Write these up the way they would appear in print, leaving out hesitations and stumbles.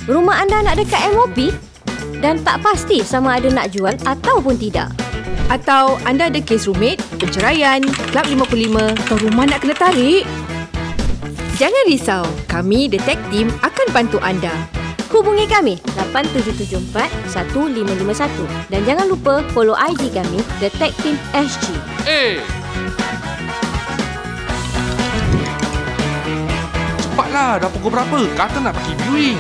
Rumah anda nak dekat MOP dan tak pasti sama ada nak jual ataupun tidak. Atau anda ada kes rumit, perceraian, Klub 55 atau rumah nak kena tarik? Jangan risau, kami The Tech Team akan bantu anda. Hubungi kami 8774-1551 dan jangan lupa follow IG kami The Tech Team SG. Cepatlah, dah pukul berapa? Kata nak pergi viewing.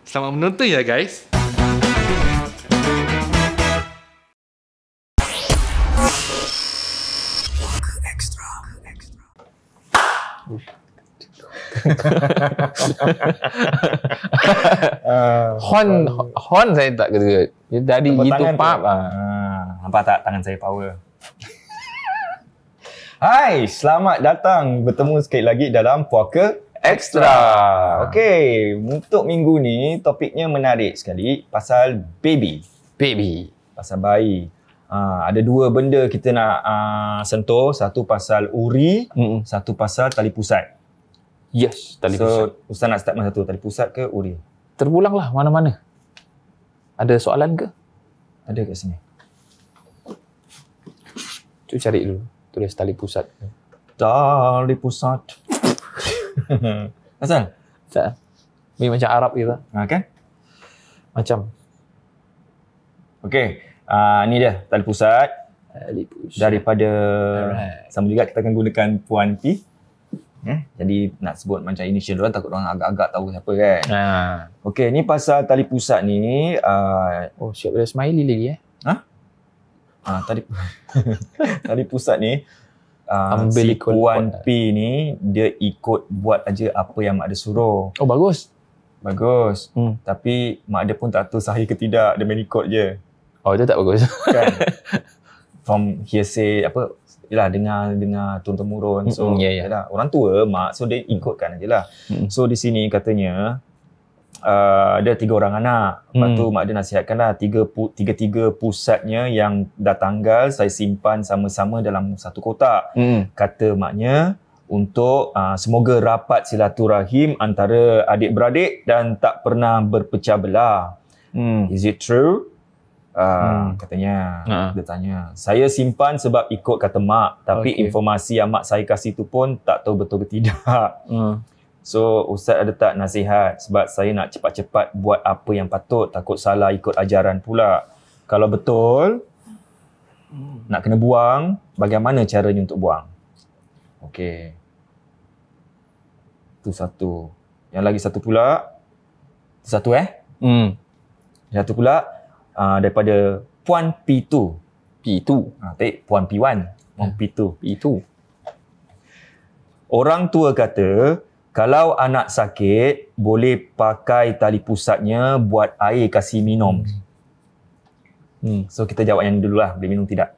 Selamat menonton ya guys. Hon saya tak kena. Dia dari gitu pap. Nampak tak tangan saya power? Hai, selamat datang bertemu sekali lagi dalam Puaka Extra. Okey, untuk minggu ni topiknya menarik sekali pasal baby. Pasal bayi. Ada dua benda kita nak sentuh. Satu pasal uri, satu pasal tali pusat. Yes, tali pusat. So, Ustaz nak start mana satu? Tali pusat ke uri? Terpulang lah mana-mana. Ada soalan ke? Ada kat sini. Cuba cari dulu. Tulis tali pusat. Tali pusat. Asal? Tak. Ni macam Arab gitu. Kan? Macam. Okey. Ni dia tali pusat. Daripada sama juga kita akan gunakan Puan P. Jadi nak sebut macam initial orang takut orang agak-agak tahu siapa kan. Okey, ni pasal tali pusat ni oh, siap ada smiley lagi tali pusat ni si Puan P ni dia ikut buat aja apa yang mak dia suruh. Oh, bagus. Tapi mak dia pun tak tahu sahih ke tidak, dia main ikut je. Oh, itu tak bagus. Kan? From hearsay apa, yalah dengar turun-temurun. So yalah, orang tua mak, so dia ikutkan ajalah. So di sini katanya ada 3 orang anak. Lepas tu mak dia nasihatkanlah tiga pusatnya yang dah tanggal saya simpan sama-sama dalam satu kotak. Kata maknya untuk semoga rapat silaturahim antara adik-beradik dan tak pernah berpecah belah. Is it true? Katanya dia tanya, saya simpan sebab ikut kata mak, tapi informasi yang mak saya kasih tu pun tak tahu betul ke tidak. So Ustaz ada tak nasihat, sebab saya nak cepat-cepat buat apa yang patut, takut salah ikut ajaran pula. Kalau betul nak kena buang, bagaimana caranya untuk buang? Okey, tu satu. Yang lagi satu pula, satu satu pula daripada Puan P2. Tadi Puan P1, Puan P2. Orang tua kata kalau anak sakit boleh pakai tali pusatnya buat air kasih minum. So kita jawab yang dulu lah, boleh minum tidak?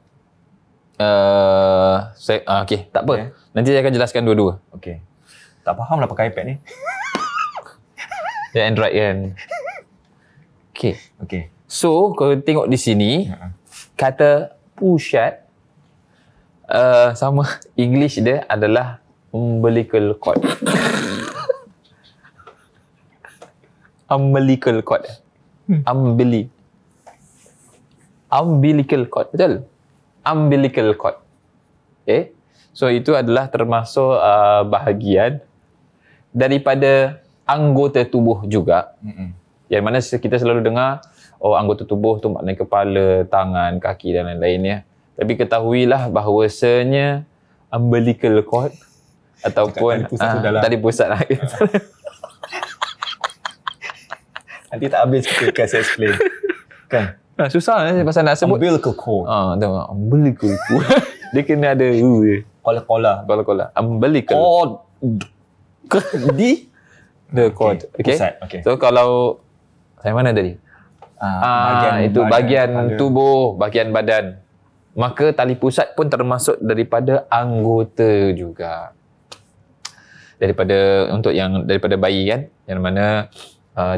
Okey, tak apa. Nanti saya akan jelaskan dua-dua. Okey. Tak faham lah pakai iPad ni. Dia Android kan. Okey. So, kalau tengok di sini, kata pusat, sama English dia adalah umbilical cord. Umbilical cord. Umbilical cord, betul? Umbilical cord. Okay. So, itu adalah termasuk bahagian daripada anggota tubuh juga. Yang mana kita selalu dengar, anggota tubuh tu maknanya kepala, tangan, kaki dan lain-lainnya. Tapi ketahuilah bahawasanya umbilical cord ataupun tali pusat lah. Nanti tak habis kita kasi explain. Kan? Susah pasal nak sebut. Umbilical cord. Tengok. Umbilical cord. Dia kena ada Kola-kola. Umbilical cord. Di the cord. Okay. So kalau saya mana tadi? Bahagian tubuh, bahagian badan. Maka tali pusat pun termasuk daripada anggota juga. Daripada bayi kan, yang mana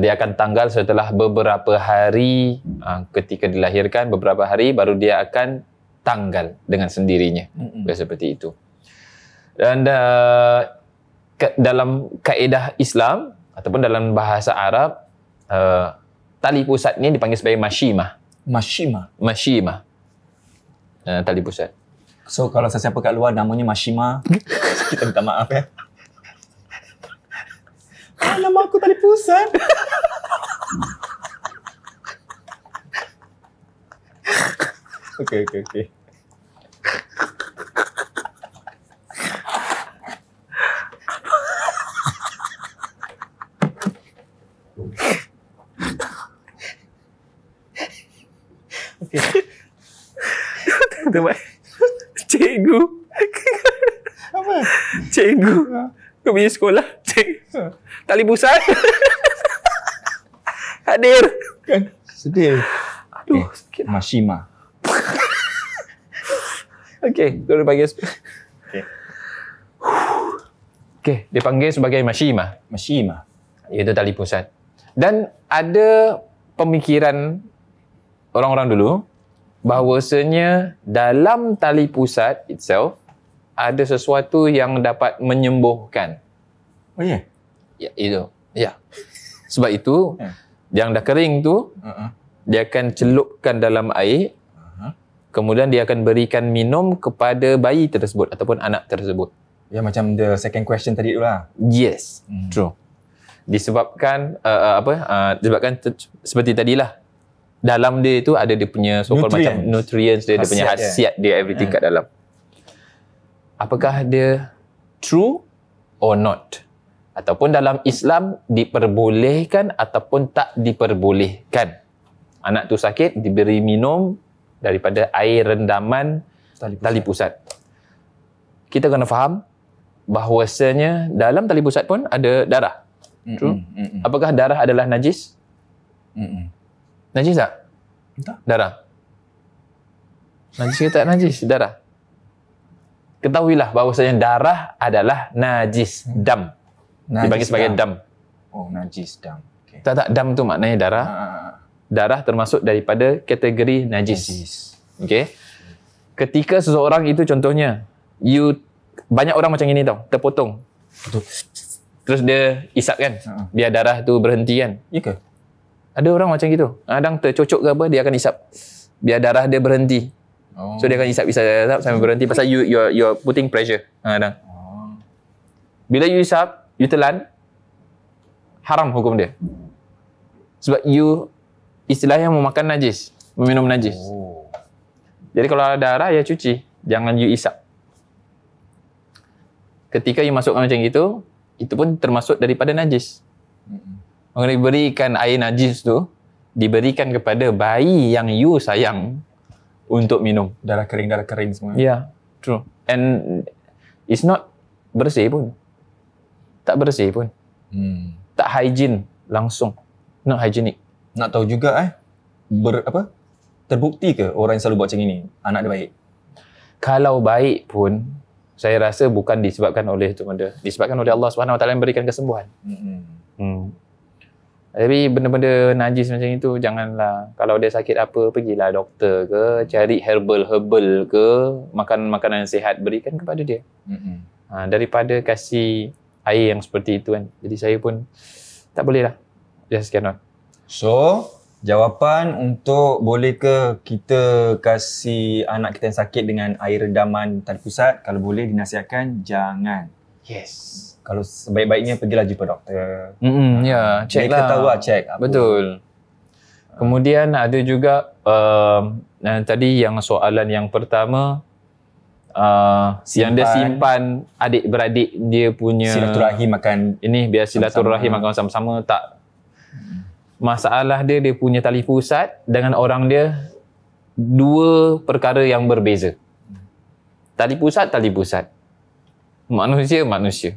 dia akan tanggal setelah beberapa hari ketika dilahirkan, beberapa hari baru dia akan tanggal dengan sendirinya. Seperti itu. Dan dalam kaedah Islam ataupun dalam bahasa Arab tali pusat ni dipanggil sebagai mashimah. Mashimah. Tali pusat. So kalau sesiapa kat luar namanya Mashima, kita minta maaf ya. Nama aku tali pusat. Okay. Teman, cikgu. Apa? Cikgu. Kau punya sekolah. Tali pusat. Hadir. Kan? Sedih. Aduh, sakit. Mashima. Okey, kau panggil. Okey, dia panggil sebagai mashimah. Iaitu tali pusat. Dan ada pemikiran orang-orang dulu bahawasanya dalam tali pusat itself ada sesuatu yang dapat menyembuhkan. Oh ya? Ya, itu. Ya. Sebab itu yang dah kering tu dia akan celupkan dalam air. Kemudian dia akan berikan minum kepada bayi tersebut ataupun anak tersebut. Ya, macam the second question tadi tu lah. Yes, true. Disebabkan disebabkan seperti tadilah. Dalam dia itu ada dia punya so-called macam nutrients dia, dia punya khasiat dia, everything kat dalam. Apakah dia true or not? Ataupun dalam Islam diperbolehkan ataupun tak diperbolehkan. Anak tu sakit diberi minum daripada air rendaman tali pusat. Kita kena faham bahawasanya dalam tali pusat pun ada darah. True? Apakah darah adalah najis? Najis tak? Tak. Darah. Najis ke tak najis? Darah. Ketahuilah bahawasanya darah adalah najis. Dam. Dipanggil sebagai dam. Oh, najis dam. Okay. Tak, dam tu maknanya darah. Darah termasuk daripada kategori najis. Okey. Ketika seseorang itu contohnya, banyak orang macam ini tau, terpotong. Terus dia isap kan, biar darah tu berhenti kan. Ya ke? Ada orang macam gitu. Kadang tercocok ke apa, dia akan isap biar darah dia berhenti. So dia akan isap sampai berhenti pasal you're putting pressure. Kadang. Bila you isap, you telan, haram hukum dia. Sebab you istilahnya memakan najis, meminum najis. Jadi kalau ada darah, ya cuci. Jangan you isap. Ketika you masukkan macam gitu, itu pun termasuk daripada najis. Maka diberikan air najis tu, diberikan kepada bayi yang you sayang untuk minum. Darah kering semua. Ya, true. And it's not bersih pun. Tak bersih pun. Tak hygiene langsung. Not hygienic. Nak tahu juga terbukti ke orang yang selalu buat macam ini anak dia baik? Kalau baik pun saya rasa bukan disebabkan oleh itu benda, disebabkan oleh Allah Subhanahu Wa Taala yang berikan kesembuhan. Tapi benda-benda najis macam itu janganlah. Kalau dia sakit apa, pergilah doktor ke, cari herbal ke, makan makanan yang sihat, berikan kepada dia. Daripada kasih air yang seperti itu kan. Jadi saya pun tak boleh lah. Just cannot. So, jawapan untuk boleh ke kita kasih anak kita yang sakit dengan air redaman tali pusat, kalau boleh dinasihatkan jangan. Yes. Kalau sebaik-baiknya pergilah jumpa doktor. Ya, check lah. Kita tahu lah, check. Betul. Kemudian ada juga tadi yang soalan yang pertama, yang dia simpan adik-beradik dia punya silaturahim makan ini, biar silaturahim makan sama-sama. Tak. Masalah dia punya tali pusat dengan orang dia dua perkara yang berbeza. Tali pusat. Manusia.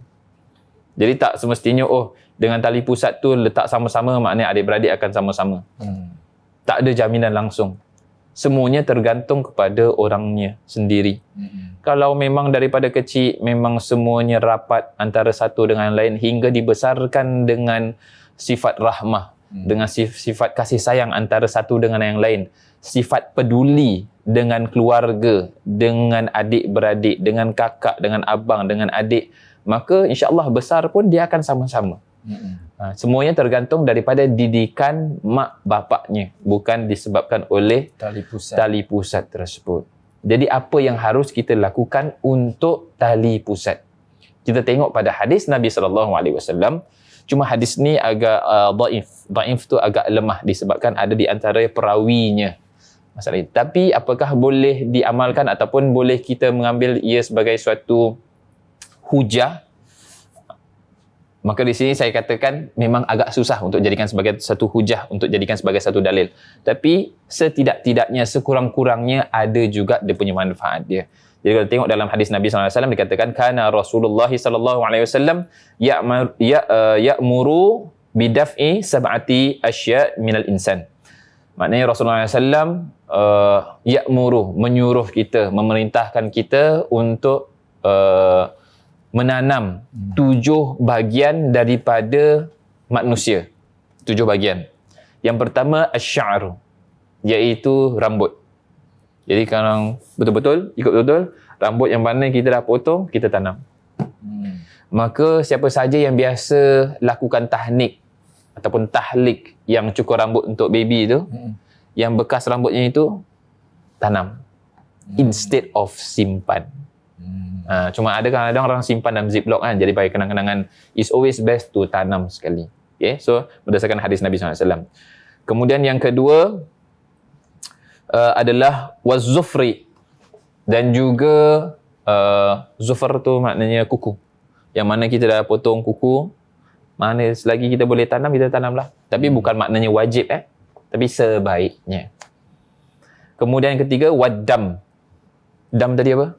Jadi tak semestinya dengan tali pusat tu letak sama-sama maknanya adik-beradik akan sama-sama. Tak ada jaminan langsung. Semuanya tergantung kepada orangnya sendiri. Kalau memang daripada kecil memang semuanya rapat antara satu dengan lain hingga dibesarkan dengan sifat rahmah, dengan sifat kasih sayang antara satu dengan yang lain, sifat peduli dengan keluarga, dengan adik-beradik, dengan kakak, dengan abang, dengan adik, maka insya-Allah besar pun dia akan sama-sama. Semuanya tergantung daripada didikan mak bapaknya, bukan disebabkan oleh tali pusat tersebut. Jadi apa yang harus kita lakukan untuk tali pusat? Kita tengok pada hadis Nabi SAW. Cuma hadis ni agak dhaif. Dhaif tu agak lemah disebabkan ada di antara perawinya masalah ini. Tapi apakah boleh diamalkan ataupun boleh kita mengambil ia sebagai suatu hujah? Maka di sini saya katakan memang agak susah untuk jadikan sebagai satu hujah, untuk jadikan sebagai satu dalil. Tapi setidak-tidaknya, sekurang-kurangnya ada juga dia punya manfaat dia. Jadi kalau tengok dalam hadis Nabi SAW dikatakan kana Rasulullah SAW ya'muru bidaf'i sab'ati asya' minal insan. Maknanya Rasulullah SAW ya'muru, menyuruh kita, memerintahkan kita untuk menanam 7 bahagian daripada manusia. 7 bahagian. Yang pertama asy-sya'ru, iaitu rambut. Jadi kalau betul-betul, ikut betul, rambut yang mana kita dah potong, kita tanam. Maka siapa saja yang biasa lakukan tahnik ataupun tahlik yang cukur rambut untuk baby tu, yang bekas rambutnya itu tanam instead of simpan. Cuma ada kadang-kadang orang simpan dalam ziplock kan, jadi bagi kenang-kenangan. It's always best to tanam sekali. Okay? So berdasarkan hadis Nabi SAW. Kemudian yang kedua adalah wazufri, dan juga zufar tu maknanya kuku. Yang mana kita dah potong kuku, mana selagi kita boleh tanam, kita tanamlah. Tapi bukan maknanya wajib tapi sebaiknya. Kemudian yang ketiga waddam. Dam tadi apa?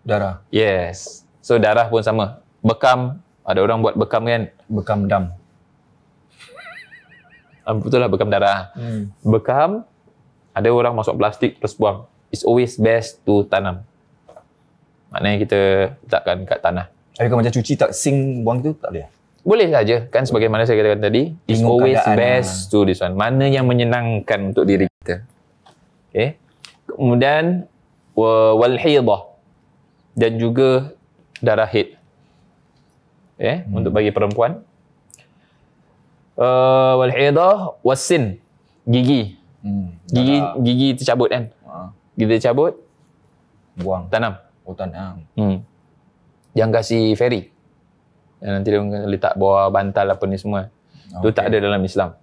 Darah. Yes. So darah pun sama. Bekam, ada orang buat bekam kan? Bekam dam. Betul lah, bekam darah. Bekam, ada orang masuk plastik terus buang. It's always best to tanam. Maknanya kita letakkan kat tanah. Tapi kalau macam cuci tak sink buang tu tak boleh? Boleh saja. Kan sebagaimana saya katakan tadi, it's always best to this one. Mana yang menyenangkan untuk diri kita. Okay. Kemudian wal hidah, dan juga darah haid. Untuk bagi perempuan. Wal hidah wasin, gigi. Gigi tercabut kan? Gigi tercabut, buang. Tanam. Tanam. Jangan kasih feri. Nanti dia letak bawah bantal apa ni semua. Itu tak ada dalam Islam.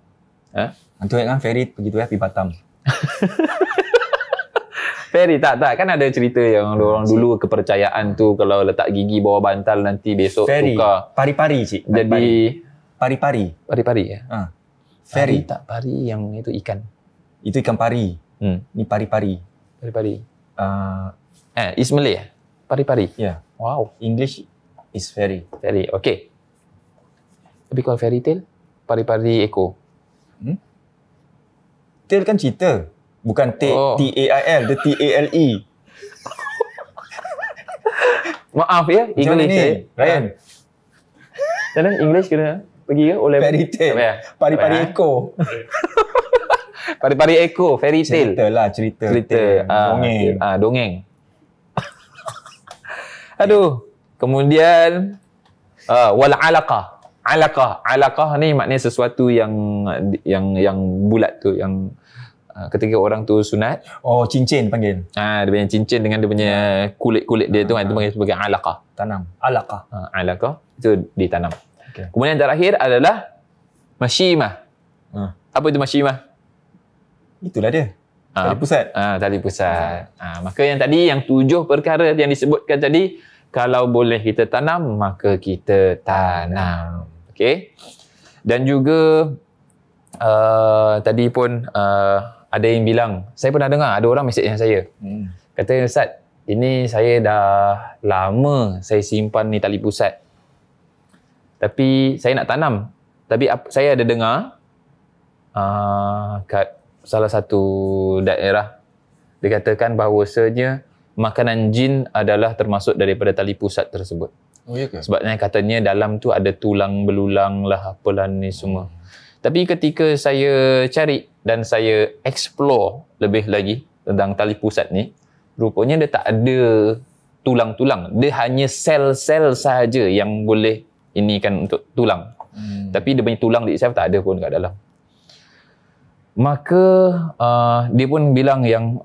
Nanti kan feri pergi tu pergi Batam. Fairy tak kan ada cerita yang orang dulu kepercayaan tu kalau letak gigi bawah bantal nanti besok Fairy. tukar. Pari-pari cik. Jadi pari-pari ya. Fairy tak pari yang itu ikan. Itu ikan pari. Ni pari-pari. Pari-pari. Is Malay ya? Pari-pari. Yeah. Wow. English is fairy. Fairy. Okay. Tapi kalau fairy tale, pari-pari ekor. Tale kan cerita. Bukan T-A-I-L, dia T-A-L-E. Maaf ya, English ni. Ryan. Macam English kena pergi ke? Fairy tale. Pari-pari ekor. Pari-pari ekor, fairy tale. Cerita. Dongeng. Dongeng. Aduh. Kemudian wal alaqah. Alaqah ni maknanya sesuatu yang bulat tu, yang ketika orang tu sunat. Cincin panggil. Dia punya cincin dengan dia punya kulit-kulit dia tu kan, itu panggil sebagai alaqah. Tanam. Alaqah. Alaqah itu ditanam. Okay. Kemudian yang terakhir adalah masyimah. Apa itu masyimah? Itulah dia. Tali pusat. Tali pusat. Maka yang tadi, yang 7 perkara yang disebutkan tadi, kalau boleh kita tanam, maka kita tanam. Okey. Dan juga tadi pun ada yang bilang, saya pernah dengar ada orang mesej dengan saya. Kata, Ustaz, ini saya dah lama saya simpan ni tali pusat. Tapi saya nak tanam. Tapi saya ada dengar kat salah satu daerah dikatakan bahawasanya makanan jin adalah termasuk daripada tali pusat tersebut. Ya ke? Sebabnya katanya dalam tu ada tulang belulang lah, apalah ni semua. Tapi ketika saya cari dan saya explore lebih lagi tentang tali pusat ni, rupanya dia tak ada tulang-tulang. Dia hanya sel-sel sahaja yang boleh ini kan untuk tulang. Tapi dia punya tulang di itself tak ada pun kat dalam. Maka dia pun bilang yang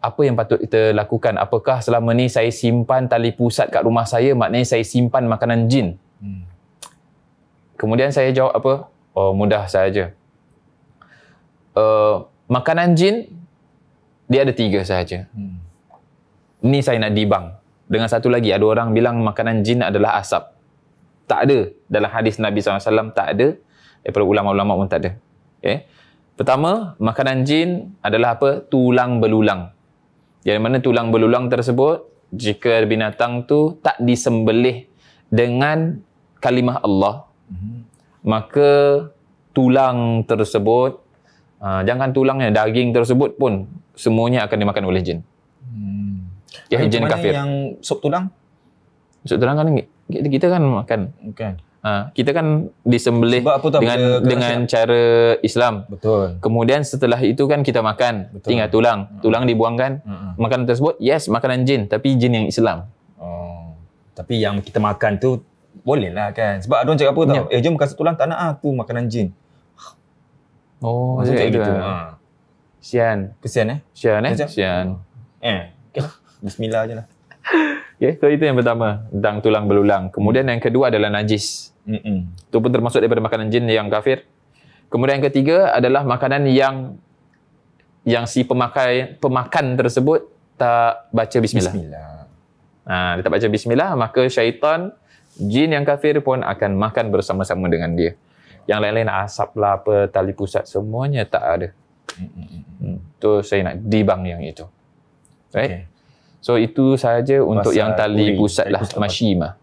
apa yang patut kita lakukan? Apakah selama ni saya simpan tali pusat kat rumah saya, maknanya saya simpan makanan jin? Kemudian saya jawab apa? Oh, mudah saja. Makanan jin dia ada 3 sahaja. Ni saya nak dibang. Dengan satu lagi, ada orang bilang makanan jin adalah asap. Tak ada. Dalam hadis Nabi SAW tak ada. Daripada ulama-ulama pun tak ada. Okay. Pertama, makanan jin adalah apa? Tulang belulang. Yang mana tulang belulang tersebut, jika binatang tu tak disembelih dengan kalimah Allah, maka tulang tersebut, jangan tulangnya, daging tersebut pun semuanya akan dimakan oleh jin. Ya, jin kafir. Yang sup tulang? Sup tulang kan kita kan makan. Okay. Kita kan disembelih dengan cara Islam. Betul. Kemudian setelah itu kan kita makan. Betul. Tinggal tulang. Tulang dibuangkan. Makanan tersebut, yes, makanan jin. Tapi jin yang Islam. Tapi yang kita makan tu boleh lah kan. Sebab ada orang cakap apa tau. Jom makan sup tulang. Tak nak tu makanan jin. Oh, kayak gitu. Sian. Kesian Sian. Okay. Bismillah je lah. Okay, so itu yang pertama, tentang tulang belulang. Kemudian yang kedua adalah najis. Itu pun termasuk daripada makanan jin yang kafir. Kemudian yang ketiga adalah makanan yang si pemakan tersebut tak baca bismillah. Dia tak baca bismillah, maka syaitan, jin yang kafir pun akan makan bersama-sama dengan dia. Yang lain-lain asap lah, apa, tali pusat, semuanya tak ada. Tu saya nak dibang yang itu. Right? Okay. So itu sahaja untuk pasal yang tali pusat lah, masyimah.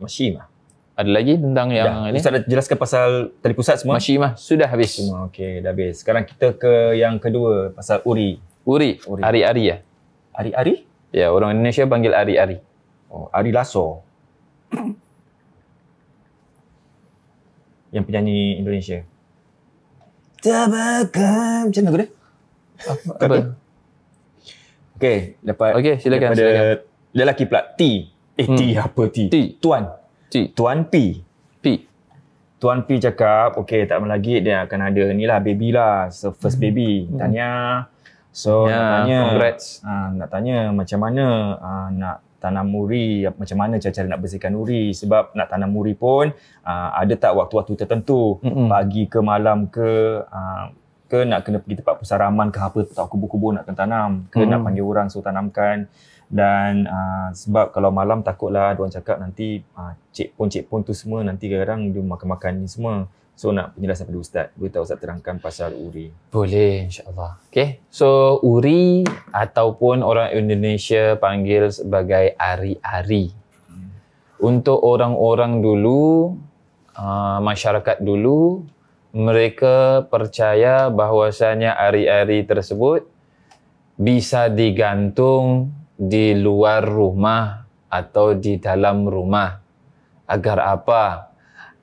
Ada lagi tentang yang ini? Ustaz dah jelaskan pasal tali pusat semua? Masyimah sudah habis. Okey, dah habis. Sekarang kita ke yang kedua, pasal uri. Ari-ari ya. Ari-ari? Ya, orang Indonesia panggil ari-ari. Oh, Ari Lasso. Yang penyanyi Indonesia. Tabakam. Macam mana dia? Apa? Okey, dapat. Okey, silakan. Lelaki pula. T apa T? Tuan P. Tuan P cakap, okey, tak lama lagi dia akan ada ni lah, baby lah. So, first baby. Tanya. So, nak tanya. Congrats. Nak tanya macam mana nak tanam uri, macam mana cara nak bersihkan uri. Sebab nak tanam uri pun, ada tak waktu-waktu tertentu? Pagi ke malam ke nak kena pergi tempat pusaraman ke apa, tak kubur-kubur nak kena tanam ke nak panggil orang suruh tanamkan. Dan sebab kalau malam takutlah diorang cakap nanti cik pon tu semua nanti kadang-kadang dia makan-makan ni semua. So nak penjelasan pada Ustaz. Boleh tak Ustaz terangkan pasal uri? Boleh, insyaAllah. Okay, so uri ataupun orang Indonesia panggil sebagai ari-ari. Untuk orang-orang dulu, masyarakat dulu, mereka percaya bahawasanya ari-ari tersebut bisa digantung di luar rumah atau di dalam rumah. Agar apa?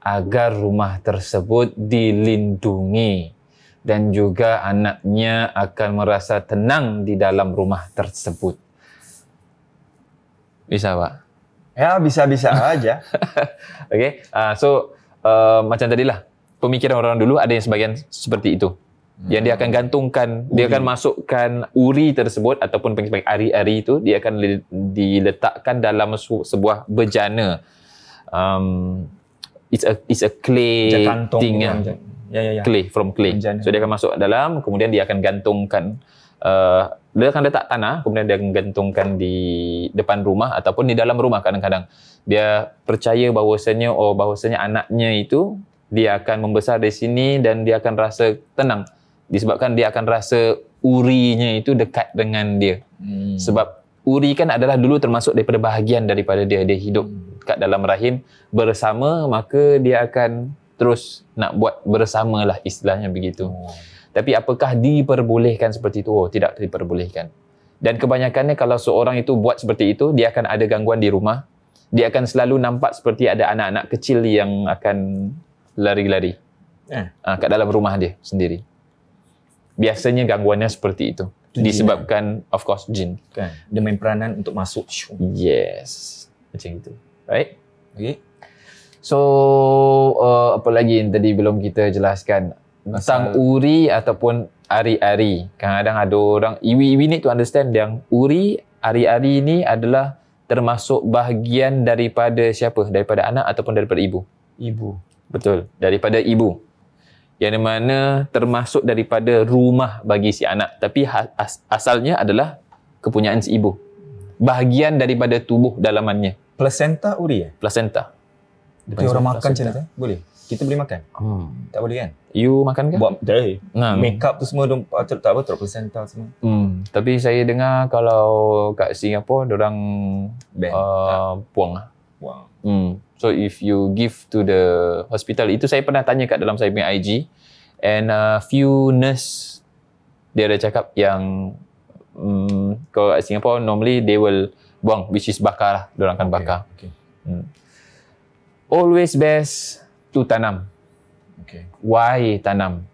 Agar rumah tersebut dilindungi dan juga anaknya akan merasa tenang di dalam rumah tersebut. Bisa, Pak? Ya, bisa-bisa aja. Okay, so macam tadilah. Pemikiran orang dulu ada yang sebagian seperti itu. Yang dia akan gantungkan, dia akan masukkan uri tersebut ataupun sebagai ari-ari itu, dia akan diletakkan dalam sebuah bejana. It's a clay thing. Clay, from clay. Bejana. So dia akan masuk dalam, kemudian dia akan gantungkan. Dia akan letak tanah, kemudian dia akan gantungkan di depan rumah ataupun di dalam rumah kadang-kadang. Dia percaya bahawasanya anaknya itu dia akan membesar di sini dan dia akan rasa tenang disebabkan dia akan rasa urinya itu dekat dengan dia. Sebab uri kan adalah dulu termasuk daripada bahagian daripada dia hidup kat dalam rahim bersama, maka dia akan terus nak buat bersamalah, istilahnya begitu. Tapi apakah diperbolehkan seperti itu? Oh, tidak diperbolehkan. Dan kebanyakannya kalau seorang itu buat seperti itu, dia akan ada gangguan di rumah. Dia akan selalu nampak seperti ada anak-anak kecil yang akan lari-lari kat dalam rumah dia sendiri. Biasanya gangguannya seperti itu. Disebabkan, of course, jin. Kan? Dia main peranan untuk masuk. Yes. Macam itu. Right? Okay. So apa lagi yang tadi belum kita jelaskan tentang uri ataupun ari-ari. Kadang-kadang ada orang, we need to understand yang uri, ari-ari ni adalah termasuk bahagian daripada siapa? Daripada anak ataupun daripada ibu? Ibu. Betul, daripada ibu. Yang mana termasuk daripada rumah bagi si anak. Tapi asalnya adalah kepunyaan si ibu. Bahagian daripada tubuh dalamannya. Placenta uri Placenta. Tapi orang makan macam mana? Boleh? Kita boleh makan? Tak boleh kan? You makan ke? Buat make up tu semua tak apa, placenta semua. Tapi saya dengar kalau kat Singapura diorang buang lah. Wow. So if you give to the hospital, itu saya pernah tanya kat dalam saya punya IG, and few nurse dia ada cakap yang kalau kat Singapore normally they will buang, which is bakar lah, diorang akan bakar. Always best to tanam. Why tanam?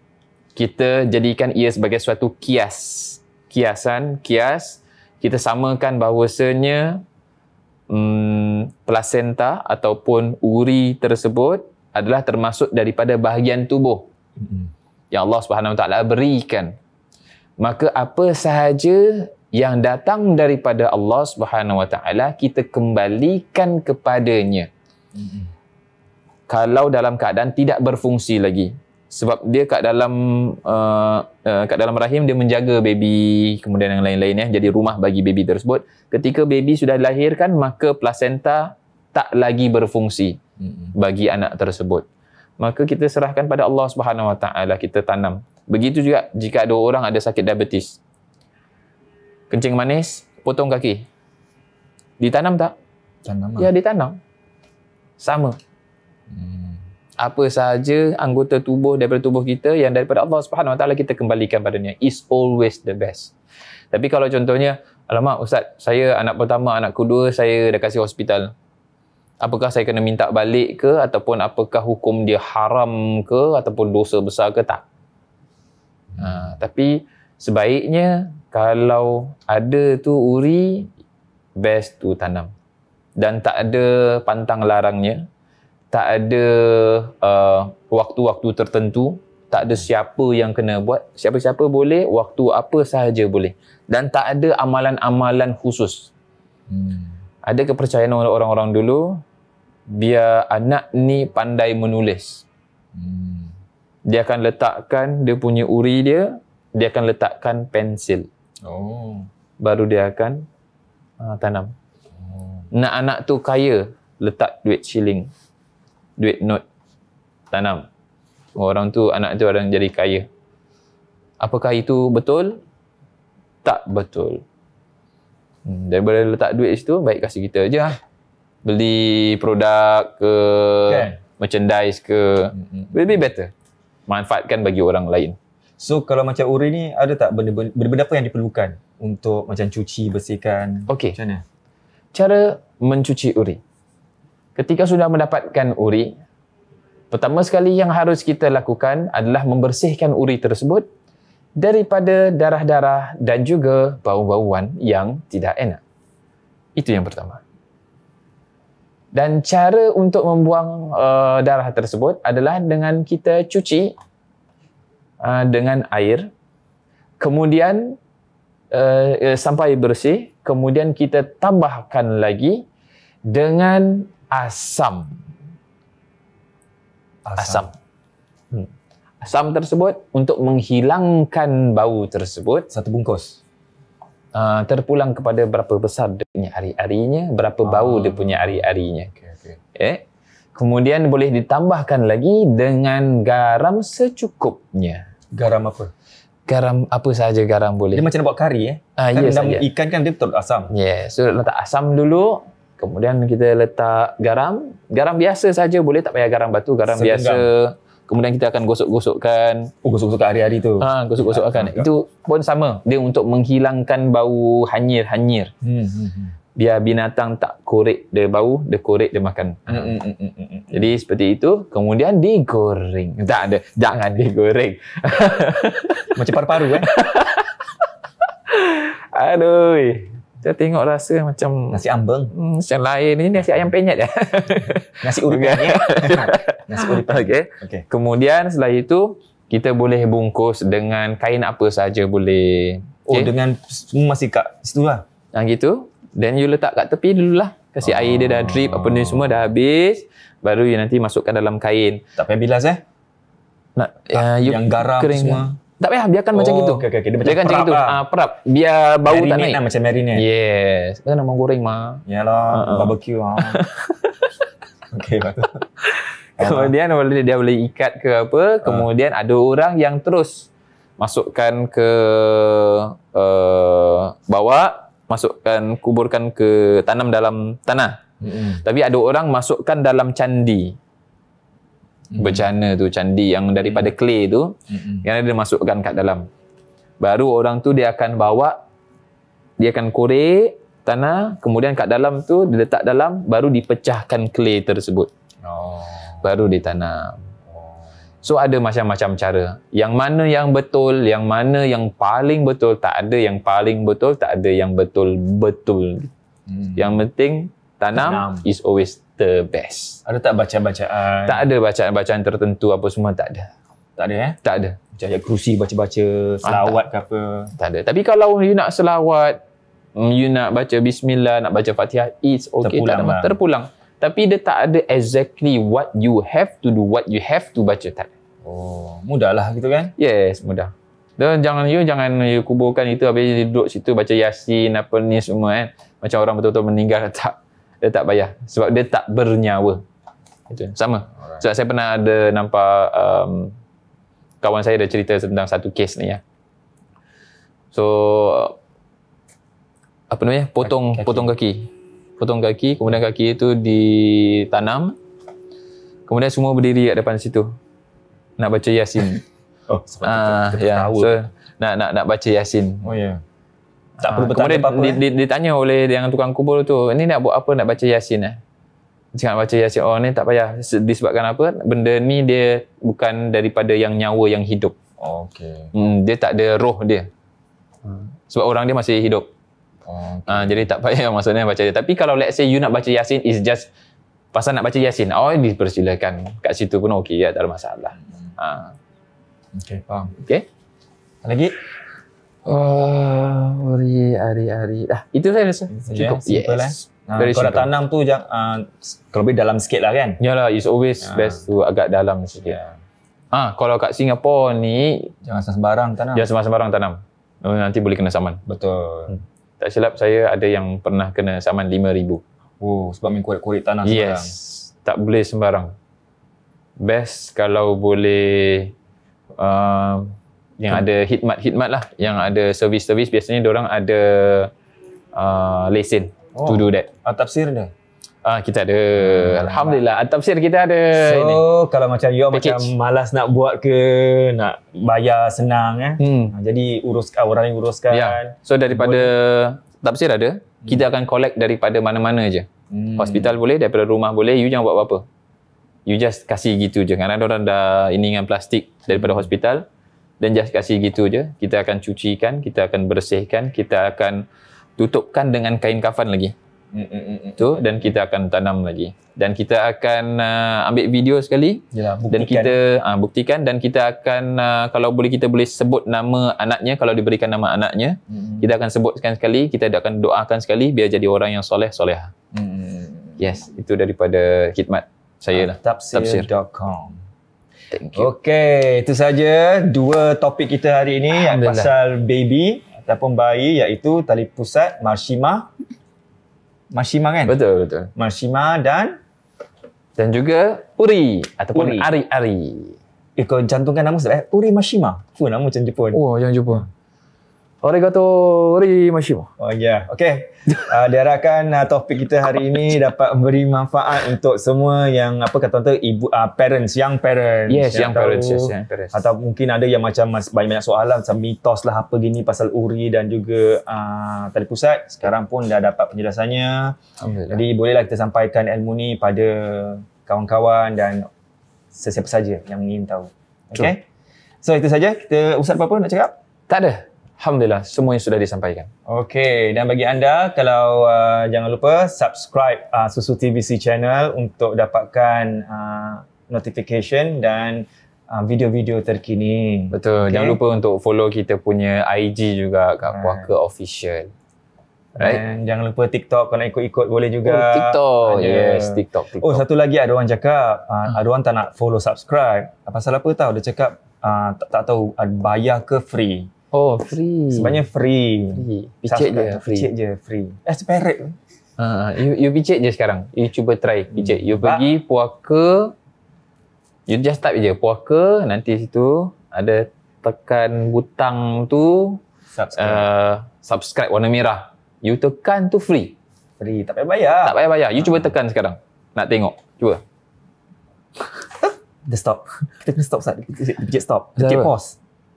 Kita jadikan ia sebagai suatu kias. Kias. Kita samakan bahawasanya placenta ataupun uri tersebut adalah termasuk daripada bahagian tubuh yang Allah Subhanahu Wa Taala berikan. Maka apa sahaja yang datang daripada Allah Subhanahu Wa Taala kita kembalikan kepadanya. Kalau dalam keadaan tidak berfungsi lagi, sebab dia kat dalam rahim dia menjaga baby, kemudian yang lain-lain jadi rumah bagi baby tersebut. Ketika baby sudah dilahirkan, maka placenta tak lagi berfungsi bagi anak tersebut. Maka kita serahkan pada Allah Subhanahu Wa Taala, kita tanam. Begitu juga jika ada orang ada sakit diabetes, kencing manis, potong kaki, ditanam tak? Tanam. Ya, ditanam. Sama. Apa sahaja anggota tubuh daripada tubuh kita yang daripada Allah Subhanahu Wa Taala kita kembalikan padanya, is always the best. Tapi kalau contohnya, alamak Ustaz, saya anak pertama, anak kedua saya dah kasih hospital, apakah saya kena minta balik ke, ataupun apakah hukum dia haram ke, ataupun dosa besar ke? Tak. Tapi sebaiknya kalau ada tu uri, best tu tanam. Dan tak ada pantang larangnya, tak ada waktu-waktu tertentu, tak ada siapa yang kena buat, siapa-siapa boleh, waktu apa sahaja boleh. Dan tak ada amalan-amalan khusus. Ada kepercayaan orang-orang dulu, biar anak ni pandai menulis. Dia akan letakkan dia punya uri dia akan letakkan pensil. Baru dia akan tanam. Nak anak tu kaya, letak duit shilling, duit note, tanam. Orang tu, anak tu orang jadi kaya. Apakah itu betul? Tak betul. Daripada letak duit situ, baik kasih kita je lah. Beli produk ke, merchandise ke, lebih better. Manfaatkan bagi orang lain. So kalau macam uri ni, ada tak benda-benda apa yang diperlukan untuk macam cuci, bersihkan? Okey. Macam mana? Cara mencuci uri. Ketika sudah mendapatkan uri, pertama sekali yang harus kita lakukan adalah membersihkan uri tersebut daripada darah-darah dan juga bau-bauan yang tidak enak. Itu yang pertama. Dan cara untuk membuang darah tersebut adalah dengan kita cuci dengan air, kemudian sampai bersih, kemudian kita tambahkan lagi dengan asam. Asam tersebut untuk menghilangkan bau tersebut. Satu bungkus. Terpulang kepada berapa besar dia punya ari-arinya, berapa bau dia punya ari-arinya. Kemudian boleh ditambahkan lagi dengan garam secukupnya. Garam apa? Garam apa sahaja garam boleh. Dia macam nak buat kari kan yes, dalam ikan kan dia betul asam. So letak asam dulu, kemudian kita letak garam. Garam biasa saja boleh, tak payah garam batu, garam biasa. Kemudian kita akan gosok-gosokkan. Gosok-gosok hari-hari tu. Gosok-gosokkan. Itu pun sama. Dia untuk menghilangkan bau hanyir-hanyir. Biar binatang tak korek dia bau, dia korek dia makan. Jadi seperti itu. Kemudian digoreng. Tak ada. Jangan digoreng. Macam paru-paru kan? Aduh. Kita tengok rasa macam Nasi ambeng. macam lain. Ini nasi ayam penyet je. Nasi uri penyet. Nasi uri penyet. Okay. Kemudian setelah itu, kita boleh bungkus dengan kain apa saja boleh. Oh, dengan semua masih kat situ lah. Gitu. Then you letak kat tepi dululah. Kasih air dia dah drip, apa ni semua dah habis. Baru you nanti masukkan dalam kain. Tak payah bilas Nak, yang garam semua. Tak payah, biarkan macam gitu. Okay. Dia macam biarkan macam perap gitu. lah. Perap. Biar bau tak naik. Lah, macam marinate. Yes. Macam nak goreng mah. Yalah, barbecue. Okay, betul. Kemudian dia boleh ikat ke apa. Kemudian ada orang yang terus masukkan ke bawa, masukkan, kuburkan ke, tanam dalam tanah. Tapi ada orang masukkan dalam candi. Bercana tu, candi yang daripada clay tu, yang dia masukkan kat dalam. Baru orang tu dia akan bawa, dia akan korek tanah, kemudian kat dalam tu dia letak dalam, baru dipecahkan clay tersebut. Baru ditanam. So ada macam-macam cara. Yang mana yang betul, yang mana yang paling betul, tak ada yang paling betul, tak ada yang betul-betul. Yang penting tanam is always the best. Ada tak bacaan-bacaan? Tak ada bacaan-bacaan tertentu apa semua, tak ada. Tak ada Tak ada. Macam ayat kerusi baca-baca, selawat ke apa? Tak ada. Tapi kalau you nak selawat, you nak baca bismillah, nak baca Fatihah, it's okay. Terpulang lah. Terpulang. Tapi dia tak ada exactly what you have to do, what you have to baca. Tak ada. Oh, mudahlah gitu kan? Yes, mudah. Dan jangan you kuburkan itu, habis duduk situ baca Yasin apa ni semua kan. Macam orang betul-betul meninggal. Tak. Dia tak payah. Sebab dia tak bernyawa. Itu sama. Alright. Sebab saya pernah ada nampak kawan saya ada cerita tentang satu kes ni ya. So apa namanya? Potong kaki. Potong kaki, kemudian kaki itu ditanam. Kemudian semua berdiri kat depan situ. Nak baca Yasin. Ya. So nak baca Yasin. Oh ya. Yeah. Tak perlu bertanya apa-apa. Kemudian ditanya oleh yang tukang kubur tu, ni nak buat apa, nak baca Yasin Cakap nak baca Yasin. Oh ni tak payah. Disebabkan apa? Benda ni dia bukan daripada yang nyawa yang hidup. Okay. Dia tak ada roh dia. Sebab orang dia masih hidup. Jadi tak payah maksudnya baca dia. Tapi kalau let's say you nak baca Yasin is just pasal nak baca Yasin. Dipersilakan. Kat situ pun okey ya, tak ada masalah. Okay, faham. Okay. Lagi? Hari-hari. Itu saya rasa. Cukup. Simple Yes. Kalau nak tanam tu kalau lebih dalam sikit lah kan? Yalah, it's always best tu agak dalam sikit. Kalau kat Singapura ni jangan sembarang tanam. Jangan sembarang tanam. Nanti boleh kena saman. Betul. Tak silap saya ada yang pernah kena saman 5,000. Oh, sebab main korek-korek tanah sembarang. Yes. Tak boleh sembarang. Best kalau boleh yang ada khidmat lah, yang ada servis-servis, biasanya diorang ada lesen to do that. Tafsir dia? Kita ada. Alhamdulillah. Tafsir kita ada. So, kalau macam you macam malas nak buat ke, nak bayar senang jadi orang yang uruskan. So daripada tafsir ada, kita akan collect daripada mana-mana je. Hospital boleh, daripada rumah boleh, you jangan buat apa-apa. You just kasih gitu je. Kadang orang dah ini dengan plastik daripada hospital, dan just kasih gitu je. Kita akan cucikan, kita akan bersihkan, kita akan tutupkan dengan kain kafan lagi. Tu, dan kita akan tanam lagi. Dan kita akan ambil video sekali. Yalah, dan kita buktikan, dan kita akan kalau boleh kita boleh sebut nama anaknya, kalau diberikan nama anaknya, kita akan sebutkan sekali, kita akan doakan sekali biar jadi orang yang soleh-soleha. Yes, itu daripada khidmat saya lah. Tafsir.com. Okey, itu saja dua topik kita hari ini yang pasal baby ataupun bayi, iaitu tali pusat, Marshima kan? Betul. Marshima dan juga Uri ataupun Ari-Ari. Kau cantumkan nama sebab Uri Marshima. Apa nama macam Jepun? Oh, jangan jumpa. Arigato Uri Marshima. Oh ya, okey. Diharapkan topik kita hari ini dapat memberi manfaat untuk semua yang ibu parents, young parents. Yes, young parents. Atau mungkin ada yang macam banyak soalan macam mitos lah apa gini pasal Uri dan juga tali pusat. Sekarang pun dah dapat penjelasannya. Jadi bolehlah kita sampaikan ilmu ni pada kawan-kawan dan sesiapa saja yang ingin tahu. Okey. So itu saja. Ustaz apa nak cakap? Tak ada. Alhamdulillah, semua yang sudah disampaikan. Okey, dan bagi anda, kalau jangan lupa subscribe Susu TVC channel untuk dapatkan notification dan video-video terkini. Betul, jangan lupa untuk follow kita punya IG juga kat Puaka Official. Right? Dan jangan lupa TikTok, kalau nak ikut-ikut boleh juga. TikTok, yes, TikTok. Oh, satu lagi ada orang cakap, ada orang tak nak follow subscribe. Pasal apa tahu? Dia cakap tak tahu bayar ke free. Oh, free. Sebenarnya free. Picit je, free. Picit je, free. Separate. You picit je sekarang. You cuba try picit. You pergi Puaka, you just type je Puaka, nanti situ ada tekan butang tu subscribe warna merah. You tekan tu free. Free, tak payah bayar. Tak payah bayar. You cuba tekan sekarang. Nak tengok. Cuba. Dia stop. Kita kena stop Ustaz. Dia picit stop. Dia picit pause.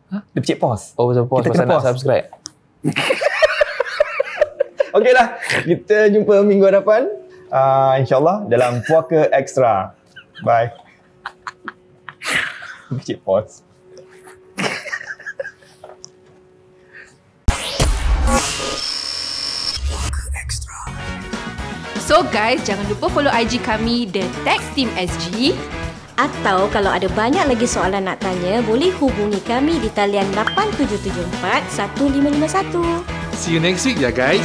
Dia picit pause. Oh, pasal pause. Pasal nak subscribe. Okeylah. Kita jumpa minggu hadapan. InsyaAllah dalam Puaka Extra. Bye. Picit pause. So guys, jangan lupa follow IG kami The Tech Team SG. Atau kalau ada banyak lagi soalan nak tanya, boleh hubungi kami di talian 8774 1551. See you next week ya guys.